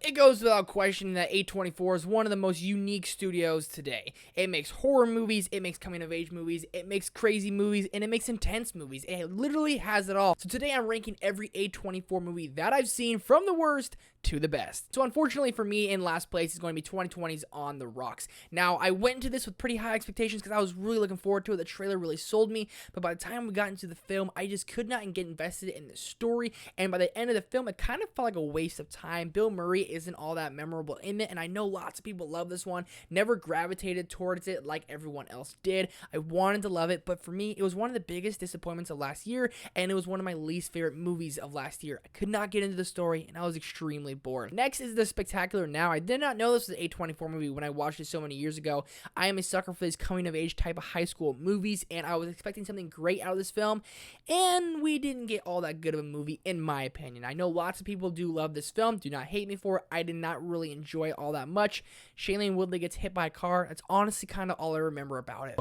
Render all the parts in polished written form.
It goes without question that A24 is one of the most unique studios today. It makes horror movies, it makes coming-of-age movies, it makes crazy movies, and it makes intense movies. It literally has it all. So today I'm ranking every A24 movie that I've seen from the worst to the best. So unfortunately for me, in last place is going to be 2020's On the Rocks. Now, I went into this with pretty high expectations because I was really looking forward to it. The trailer really sold me, but by the time we got into the film, I just could not get invested in the story, and by the end of the film, it kind of felt like a waste of time. Bill Murray isn't all that memorable in it, and I know lots of people love this one, never gravitated towards it like everyone else did. I wanted to love it, but for me, it was one of the biggest disappointments of last year, and it was one of my least favorite movies of last year. I could not get into the story, and I was extremely bored. Next is The Spectacular Now. I did not know this was an A24 movie when I watched it so many years ago. I am a sucker for these coming-of-age type of high school movies, and I was expecting something great out of this film, and we didn't get all that good of a movie, in my opinion. I know lots of people do love this film, do not hate me for it. I did not really enjoy it all that much. Shailene Woodley gets hit by a car. That's honestly kind of all I remember about it.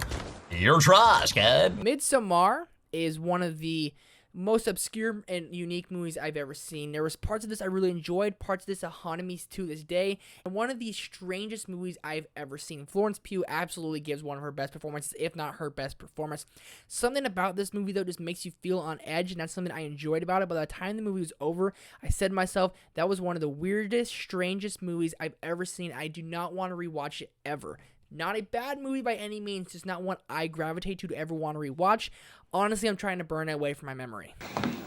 Your trash, kid. Midsommar is one of the most obscure and unique movies I've ever seen. There was parts of this I really enjoyed, parts of this that haunted me to this day, and one of the strangest movies I've ever seen. Florence Pugh absolutely gives one of her best performances, if not her best performance. Something about this movie, though, just makes you feel on edge, and that's something I enjoyed about it. By the time the movie was over, I said to myself, that was one of the weirdest, strangest movies I've ever seen. I do not want to rewatch it ever. Not a bad movie by any means, just not one I gravitate to ever want to rewatch. Honestly, I'm trying to burn it away from my memory.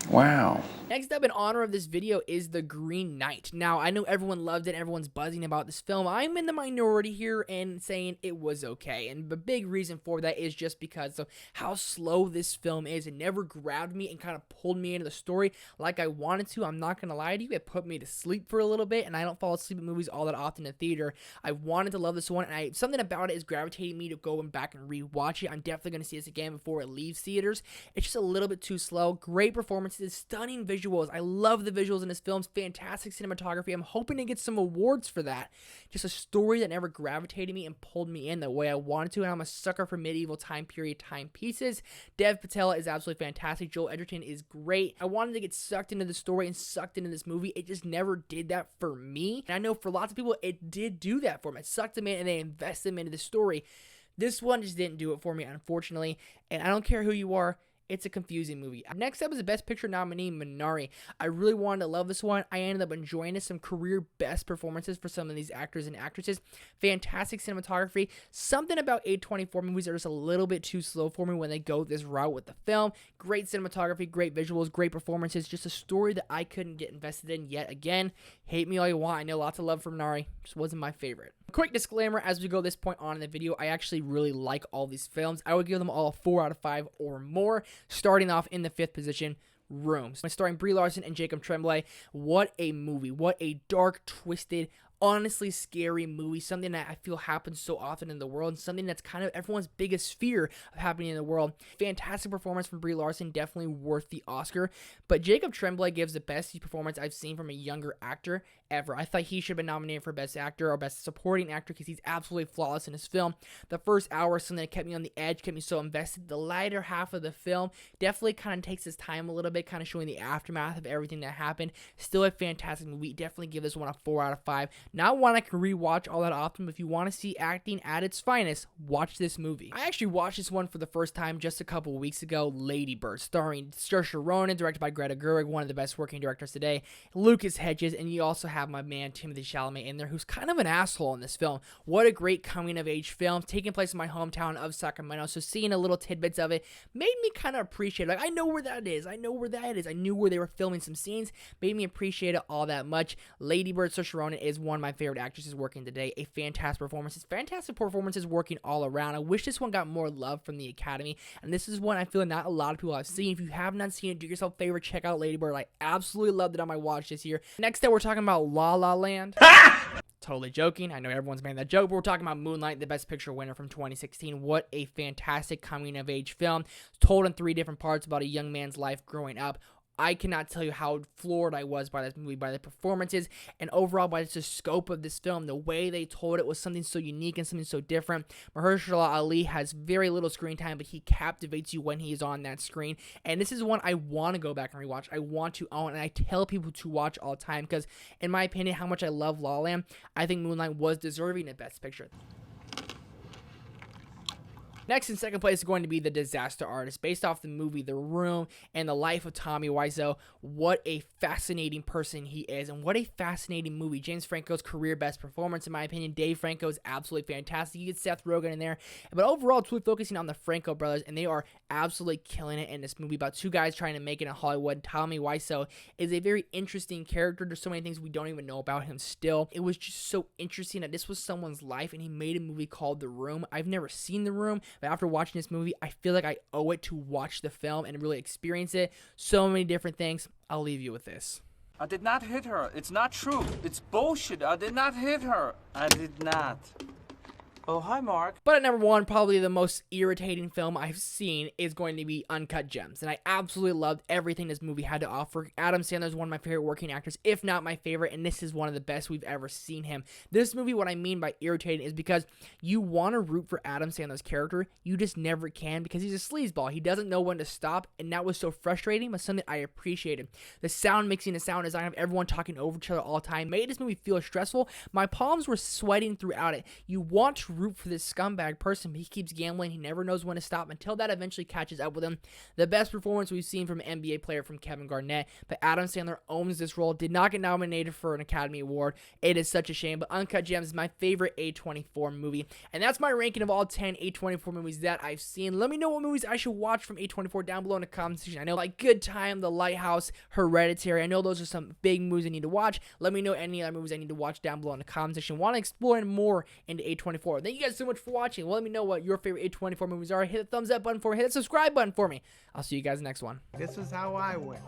Wow. Next up in honor of this video is The Green Knight. Now, I know everyone loved it, everyone's buzzing about this film. I'm in the minority here and saying it was okay, and the big reason for that is just because of how slow this film is. It never grabbed me and kind of pulled me into the story like I wanted to. I'm not going to lie to you, it put me to sleep for a little bit, and I don't fall asleep in movies all that often in theater. I wanted to love this one, and something about it is gravitating me to go back and rewatch it. I'm definitely going to see this again before it leaves theaters. It's just a little bit too slow. Great performances, stunning visuals. I love the visuals in this film. Fantastic cinematography. I'm hoping to get some awards for that. Just a story that never gravitated me and pulled me in the way I wanted to, and I'm a sucker for medieval time period timepieces. Dev Patel is absolutely fantastic. Joel Edgerton is great. I wanted to get sucked into the story and sucked into this movie. It just never did that for me, and I know for lots of people it did do that for them. It sucked them in and they invested them into the story. This one just didn't do it for me, unfortunately, and I don't care who you are. It's a confusing movie. Next up is the Best Picture nominee, Minari. I really wanted to love this one. I ended up enjoying it. Some career best performances for some of these actors and actresses. Fantastic cinematography. Something about A24 movies are just a little bit too slow for me when they go this route with the film. Great cinematography, great visuals, great performances. Just a story that I couldn't get invested in yet again. Hate me all you want. I know lots of love from Minari. Just wasn't my favorite. Quick disclaimer, as we go this point on in the video, I actually really like all these films. I would give them all a 4 out of 5 or more. Starting off in the 5th position, Room. Starring Brie Larson and Jacob Tremblay. What a movie. What a dark, twisted, honestly scary movie. Something that I feel happens so often in the world, and something that's kind of everyone's biggest fear of happening in the world. Fantastic performance from Brie Larson, definitely worth the Oscar. But Jacob Tremblay gives the best performance I've seen from a younger actor ever. I thought he should have been nominated for Best Actor or Best Supporting Actor because he's absolutely flawless in his film. The first hour, something that kept me on the edge, kept me so invested. The latter half of the film definitely kind of takes his time a little bit, kind of showing the aftermath of everything that happened. Still a fantastic movie. Definitely give this one a 4 out of 5. Not one I can rewatch all that often, but if you want to see acting at its finest, watch this movie. I actually watched this one for the first time just a couple weeks ago, Lady Bird, starring Saoirse Ronan, directed by Greta Gerwig, one of the best working directors today, Lucas Hedges, and you also have my man Timothée Chalamet in there, who's kind of an asshole in this film. What a great coming-of-age film, taking place in my hometown of Sacramento, so seeing a little tidbits of it made me kind of appreciate it. Like, I know where that is. I know where that is. I knew where they were filming some scenes. Made me appreciate it all that much. Lady Bird, Saoirse Ronan is one of my favorite actresses working today. A fantastic performance. Fantastic performances working all around. I wish this one got more love from the Academy, and this is one I feel not a lot of people have seen. If you have not seen it, do yourself a favor, check out Lady Bird. I absolutely loved it on my watch this year. Next up, we're talking about La La Land. Totally joking. I know everyone's made that joke, but we're talking about Moonlight, the Best Picture winner from 2016. What a fantastic coming-of-age film. It's told in 3 different parts about a young man's life growing up. I cannot tell you how floored I was by this movie, by the performances, and overall by the scope of this film. The way they told it was something so unique and something so different. Mahershala Ali has very little screen time, but he captivates you when he's on that screen. And this is one I want to go back and rewatch. I want to own, and I tell people to watch all the time because, in my opinion, how much I love La La Land, I think Moonlight was deserving of Best Picture. Next, in second place, is going to be The Disaster Artist, based off the movie The Room and the life of Tommy Wiseau. What a fascinating person he is, and what a fascinating movie. James Franco's career best performance, in my opinion. Dave Franco is absolutely fantastic. You get Seth Rogen in there, but overall, it's really focusing on the Franco brothers, and they are absolutely killing it in this movie about two guys trying to make it in Hollywood. Tommy Wiseau is a very interesting character. There's so many things we don't even know about him still. It was just so interesting that this was someone's life, and he made a movie called The Room. I've never seen The Room, but after watching this movie, I feel like I owe it to watch the film and really experience it. So many different things. I'll leave you with this. I did not hit her. It's not true. It's bullshit. I did not hit her. I did not. Oh, hi, Mark. But at number one, probably the most irritating film I've seen is going to be Uncut Gems. And I absolutely loved everything this movie had to offer. Adam Sandler is one of my favorite working actors, if not my favorite, and this is one of the best we've ever seen him. This movie, what I mean by irritating is because you want to root for Adam Sandler's character, you just never can because he's a sleazeball. He doesn't know when to stop, and that was so frustrating, but something I appreciated. The sound mixing, the sound design of everyone talking over each other all the time made this movie feel stressful. My palms were sweating throughout it. You want to root for this scumbag person, but he keeps gambling. He never knows when to stop until that eventually catches up with him. The best performance we've seen from an NBA player from Kevin Garnett, but Adam Sandler owns this role. Did not get nominated for an Academy Award. It is such a shame, but Uncut Gems is my favorite A24 movie, and that's my ranking of all 10 A24 movies that I've seen. Let me know what movies I should watch from A24 down below in the comment section. I know, like Good Time, The Lighthouse, Hereditary. I know those are some big movies I need to watch. Let me know any other movies I need to watch down below in the comment section. Want to explore more into A24. Thank you guys so much for watching. Well, let me know what your favorite A24 movies are. Hit the thumbs up button for me. Hit the subscribe button for me. I'll see you guys next one. This is how I win.